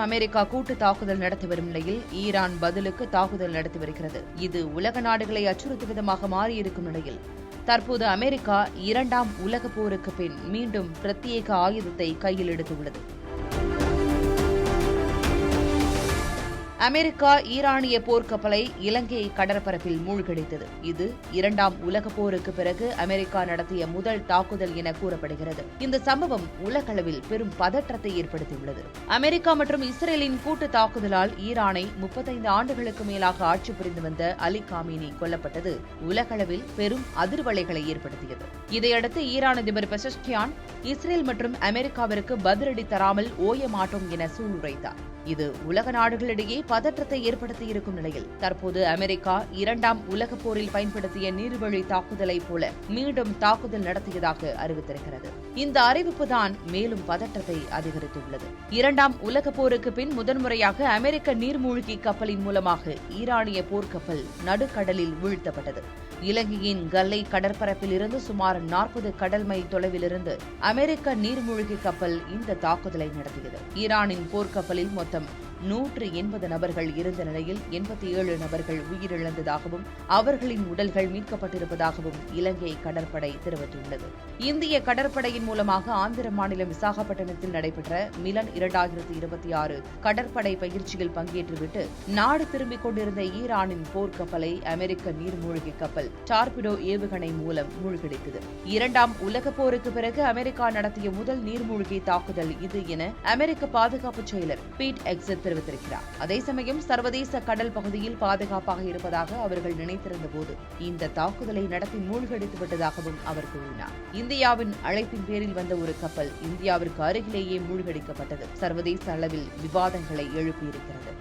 America கூட்டு தாக்குதல் நடத்தி வரும் நிலையில் ஈரான் பதிலுக்கு தாக்குதல் நடத்தி வருகிறது. இது உலக நாடுகளை அச்சுறுத்தும் விதமாக மாறியிருக்கும் நிலையில் தற்போது அமெரிக்கா 2ஆம் உலகப் போருக்கு பின் மீண்டும் பிரத்யேக ஆயுதத்தை கையில் எடுத்துள்ளது. அமெரிக்கா ஈரானிய போர்க்கப்பலை இலங்கை கடற்பரப்பில் மூழ்கடித்தது. இது 2ஆம் உலகப் போருக்கு பிறகு அமெரிக்கா நடத்திய முதல் தாக்குதல் என கூறப்படுகிறது. இந்த சம்பவம் உலகளவில் பெரும் பதற்றத்தை ஏற்படுத்தியுள்ளது. அமெரிக்கா மற்றும் இஸ்ரேலின் கூட்டு தாக்குதலால் ஈரானை 35 ஆண்டுகளுக்கு மேலாக ஆட்சி புரிந்து வந்த அலி காமினி கொல்லப்பட்டது உலகளவில் பெரும் அதிர்வலைகளை ஏற்படுத்தியது. இதையடுத்து ஈரான் அதிபர் பெசஷ்கியான் இஸ்ரேல் மற்றும் அமெரிக்காவிற்கு பதிலடி தராமல் ஓய மாட்டோம் என சூளுரைத்தார். இது உலக நாடுகளிடையே பதற்றத்தை ஏற்படுத்தியிருக்கும் நிலையில் தற்போது அமெரிக்கா 2ஆம் உலகப் போரில் பயன்படுத்திய நீர்வழி தாக்குதலைப் போல மீண்டும் தாக்குதல் நடத்தியதாக அறிவித்திருக்கிறது. இந்த அறிவிப்புதான் மேலும் பதற்றத்தை அதிகரித்துள்ளது. 2ஆம் உலகப் போருக்கு பின் முதன்முறையாக அமெரிக்க நீர்மூழ்கி கப்பலின் மூலமாக ஈரானிய போர்க்கப்பல் நடுக்கடலில் வீழ்த்தப்பட்டது. இலங்கையின் கல்லை கடற்பரப்பில் இருந்து சுமார் 40 கடல் மைல் தொலைவிலிருந்து அமெரிக்க நீர்மூழ்கி கப்பல் இந்த தாக்குதலை நடத்தியது. ஈரானின் போர்க்கப்பலில் மொத்தம் 180 நபர்கள் இருந்த நிலையில் 87 நபர்கள் உயிரிழந்ததாகவும் அவர்களின் உடல்கள் மீட்கப்பட்டிருப்பதாகவும் இலங்கை கடற்படை தெரிவித்துள்ளது. இந்திய கடற்படையின் மூலமாக ஆந்திர மாநிலம் விசாகப்பட்டினத்தில் நடைபெற்ற மிலன் 2026 கடற்படை பயிற்சியில் பங்கேற்றுவிட்டு நாடு திரும்பிக் கொண்டிருந்த ஈரானின் போர்க்கப்பலை அமெரிக்க நீர்மூழ்கி கப்பல் டார்பிடோ ஏவுகணை மூலம் மூழ்கடித்தது. 2ஆம் உலகப் போருக்கு பிறகு அமெரிக்கா நடத்திய முதல் நீர்மூழ்கி தாக்குதல் இது என அமெரிக்க பாதுகாப்பு செயலர் பீட் எக்ஸட் தெரிவித்திருக்கிறார். அதே சமயம் சர்வதேச கடல் பகுதியில் பாதுகாப்பாக இருப்பதாக அவர்கள் நினைத்திருந்த போது இந்த தாக்குதலை நடத்தி மூழ்கடித்து விட்டதாகவும் அவர் கூறினார். இந்தியாவின் அழைப்பின் பேரில் வந்த ஒரு கப்பல் இந்தியாவிற்கு அருகிலேயே மூழ்கடிக்கப்பட்டது சர்வதேச அளவில் விவாதங்களை எழுப்பியிருக்கிறது.